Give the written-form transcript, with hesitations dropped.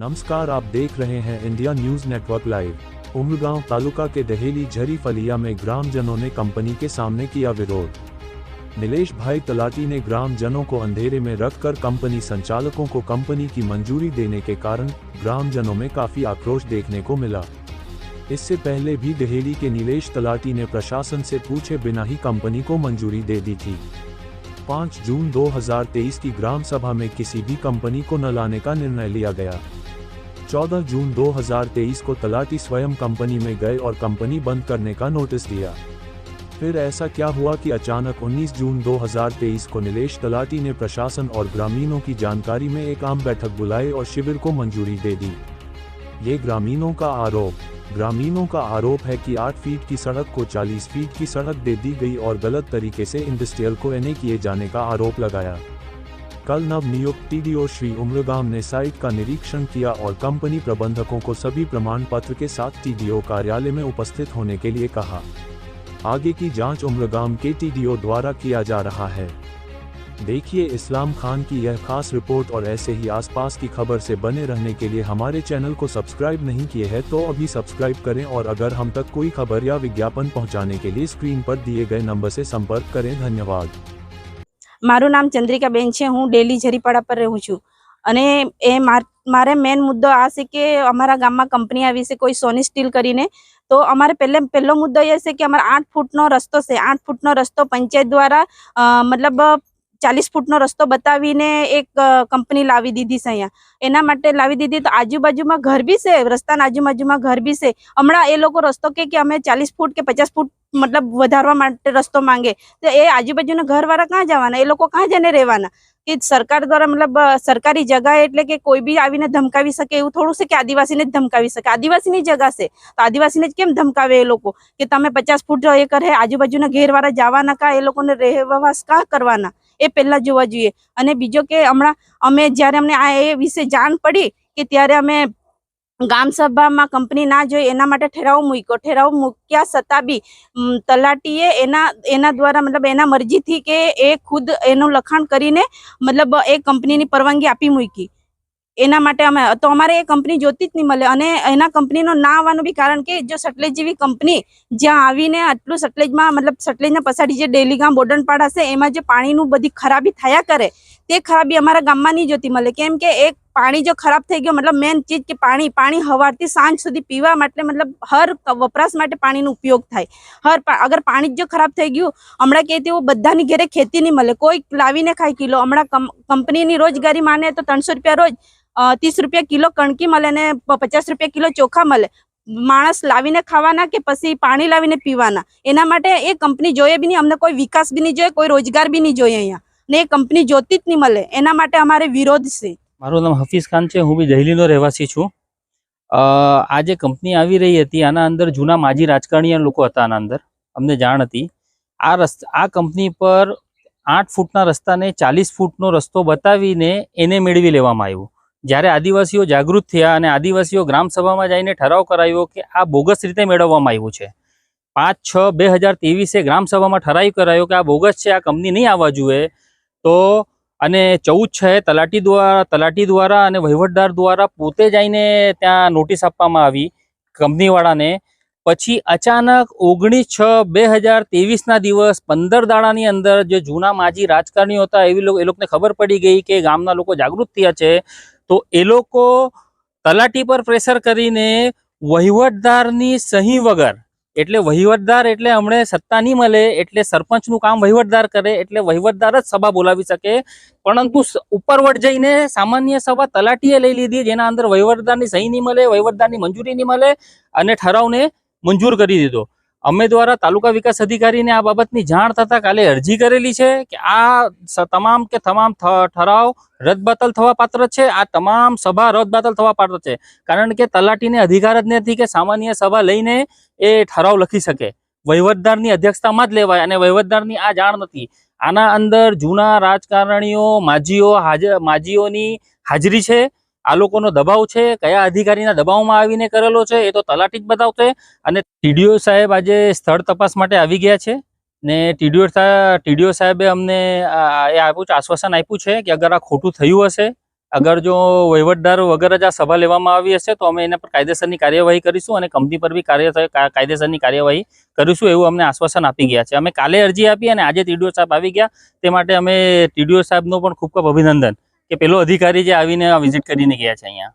नमस्कार, आप देख रहे हैं India news network live. Umargaon तालुका के दहेली झरी फलिया में ग्रामजनों ने कंपनी के सामने किया विरोध। नीलेश भाई तलाटी ने ग्रामजनों को अंधेरे में रखकर कंपनी संचालकों को कंपनी की मंजूरी देने के कारण ग्रामजनों में काफी आक्रोश देखने को मिला। इससे पहले भी दहेली के नीलेश तलाटी ने प्रशासन से पूछे बिना ही कंपनी को मंजूरी दे दी थी। 5 जून 2023 की ग्राम सभा में किसी भी कंपनी को न लाने का निर्णय लिया गया। 14 जून 2023 को तलाटी स्वयं कंपनी में गए और कंपनी बंद करने का नोटिस दिया। फिर ऐसा क्या हुआ कि अचानक 19 जून 2023 को नीलेश तलाटी ने प्रशासन और ग्रामीणों की जानकारी में एक आम बैठक बुलाई और शिविर को मंजूरी दे दी। ये ग्रामीणों का आरोप है कि 8 फीट की सड़क को 40 फीट की सड़क दे दी गई और गलत तरीके से इंडस्ट्रियल को एनए किए जाने का आरोप लगाया। कल नवनियुक्त टीडीओ श्री उमरगांव ने साइट का निरीक्षण किया और कंपनी प्रबंधकों को सभी प्रमाण पत्र के साथ टीडीओ कार्यालय में उपस्थित होने के लिए कहा। आगे की जांच उमरगांव के टीडीओ द्वारा किया जा रहा है। देखिए इस्लाम खान की यह खास रिपोर्ट और ऐसे ही आसपास की खबर से बने रहने के लिए हमारे चैनल को सब्सक्राइब नहीं किए हैं तो अभी सब्सक्राइब करें और अगर हम तक कोई खबर या विज्ञापन पहुंचाने के लिए स्क्रीन पर दिए गए नंबर से संपर्क करें। धन्यवाद। मारू नाम चंद्रिकाबेन छे। हूँ डेली झरीपाड़ा पर रहूँ छूँ अने ए मारे मेन मुद्दो आ छे के अमारा गाम में कंपनी आवी छे कोई सोनी स्टील करीने। तो अमारे पहलो मुद्दो ए छे के अमारा 8 फूटनो रस्तो छे। 8 फूटनो रस्तो पंचायत द्वारा मतलब 40 फूटनो रस्तो बतावीने एक कंपनी लावी दीधी छे। अहींया एना माटे लावी दीधी तो आजूबाजूमां घर बी छे, रस्ताना आजूबाजूमां घर बी छे। हमणां ए लोको रस्तो के अमे 40 फूट के 50 फूट मतलब वधारवा माटे रस्तो मांगे तो ए आजूबाजूना घरवाळा कहाँ जवाना, ए लोको कहाँ जने रहेवाना? कि सरकार द्वारा मतलब सरकारी जगह एटले के कोई भी आवीने धमकावी सके एवुं थोड़ुं छे के आदिवासीने ज धमकावी सके। आदिवासीनी जगह छे तो आदिवासीने ज केम धमकावे ए लोको के तमे 50 फूट ए करे आजूबाजूना घेरवाळा जवाना का, ए लोकोने રહેવાસ का करवाना ए पहला जोवा जोईए। अने बीजो के हमणां अमे ज्यारे अमने आ ए विषे जाण पड़ी के त्यारे अमे गाम सभा में कंपनी ना जोई एना माटे ठराव मूक्यो। ठराव मूक्या छतां बी तलाटीए एना द्वारा मतलब एना मर्जी थी के ए खुद एनु लखाण करीने मतलब ए कंपनी नी परवानगी आपी मूकी। एना माटे अमे तो अमारे ए कंपनी जोती ज नहीं मळे अने एना कंपनीनो ना आववानुं बी कारण के जो सटलेज जेवी कंपनी ज्यां आवीने आटલું सटलेजमां मतलब सटलेजना पछाडी जे डेली गाम बोडनपाड़ा छे एमां जे पाणीनुं बधी खराबी थया करे ते खराबी अमारा गाममां नहीं जोती मळे। केम के एक पाणी जो खराब थई गयो मतलब मेन चीज के पाणी हवारथी सांज सुधी पीवा माटे मतलब हर वपराश माटे पाणीनो उपयोग थाय। अगर पाणी जो खराब थई गयुं हमणां के तेवुं बधानी घेरे खेती नहीं मळे, कोई लावीने खाय किलो। हमणां कंपनीनी रोजगारी माने तो 300 रुपया रोज 30 रुपया किलो कणकी मळे ने 50 रुपया किलो चोखा मळे। माणस लावीने खावाना के पछी पाणी लावीने पीवाना? एना माटे ए कंपनी जोईए बी नहीं, अमने कोई विकास बी नहीं जोईए, कोई रोजगार बी नहीं जोईए अहींया ने कंपनी जोती ज नहीं मळे। एना माटे अमारे विरोध छे। मारू नाम हफीज खान है। हूँ भी दहेलीनो રહેવાસી छूँ। आज कंपनी આવી રહી હતી આના અંદર જૂના માજી રાજકારણીય લોકો હતા આના અંદર અમને જાણ હતી। આ કંપની પર 8 ફૂટના રસ્તાને 40 ફૂટનો રસ્તો બતાવીને એને મેળવી લેવામાં આવ્યો। જ્યારે આદિવાસીઓ જાગૃત થયા અને આદિવાસીઓ ગ્રામ સભામાં જઈને ઠરાવ કરાવ્યો કે આ બોગસ રીતે મેળવવામાં આવ્યું છે। 5/6/2023 ગ્રામ સભામાં ઠરાવ કરાયો કે આ બોગસ છે, આ કંપની નહીં આવવા જોઈએ। તો અને 14/6 તલાટી દ્વારા અને વહીવટદાર દ્વારા પોતે જઈને ત્યાં નોટિસ આપવામાં આવી કંપનીવાળાને। પછી અચાનક 19/6/2023 ના દિવસ 15 દાડાની અંદર જે જૂના માજી રાજકારણીઓ હતા એ લોકોને ખબર પડી ગઈ કે ગામના લોકો જાગૃત થયા છે। તો એ લોકો તલાટી પર પ્રેશર કરીને વહીવટદારની સહી વગર, એટલે વહીવટદાર એટલે હમણે સત્તા નહીં મળે એટલે સરપંચનું કામ વહીવટદાર કરે એટલે વહીવટદાર જ સભા બોલાવી શકે। પરંતુ ઉપરવટ જઈને સામાન્ય સભા તલાટીએ લઈ લીધી જેના અંદર વહીવટદારની સહી નહીં મળે, વહીવટદારની મંજૂરી નહીં મળે અને ઠરાવને મંજૂર કરી દીધો। અમે દ્વારા તાલુકા વિકાસ અધિકારીને આ બાબતની જાણ થતાં કાલે અરજી કરેલી છે કે આ તમામ ઠરાવ રદબાતલ થવા પાત્ર છે। આ તમામ સભા રદબાતલ થવા પાત્ર છે કારણ કે તલાટીને અધિકાર જ નથી કે સામાન્ય સભા લઈને એ ઠરાવ લખી શકે। વહીવટદારની અધ્યક્ષતામાં જ લેવાય અને વહીવટદારની આ જાણ નથી। આના અંદર જૂના રાજકારણીઓ માજીઓની હાજરી છે। આ લોકોનો દબાવ છે, કયા અધિકારીના દબાવમાં આવીને કરેલો છે એ તો તલાટી જ બતાવશે। અને ટીડીઓ સાહેબ આજે સ્થળ તપાસ માટે આવી ગયા છે ને ટીડીઓ સાહેબે અમને આશ્વાસન આપ્યું છે કે અગર આ ખોટું થયું હશે અગર જો વહીવટદાર વગર જ આ સભા લેવામાં આવી હશે તો અમે એના પર કાયદેસરની કાર્યવાહી કરીશું અને કંપની પર બી કાયદેસરની કાર્યવાહી કરીશું એવું અમને આશ્વાસન આપી ગયા છે. અમે કાલે અરજી આપી અને આજે ટીડીઓ સાહેબ આવી ગયા, તે માટે અમે ટીડીઓ સાહેબનો પણ ખૂબ ખૂબ અભિનંદન કે પેલો અધિકારી જે આવીને વિઝિટ કરીને ગયા છે અહીંયા.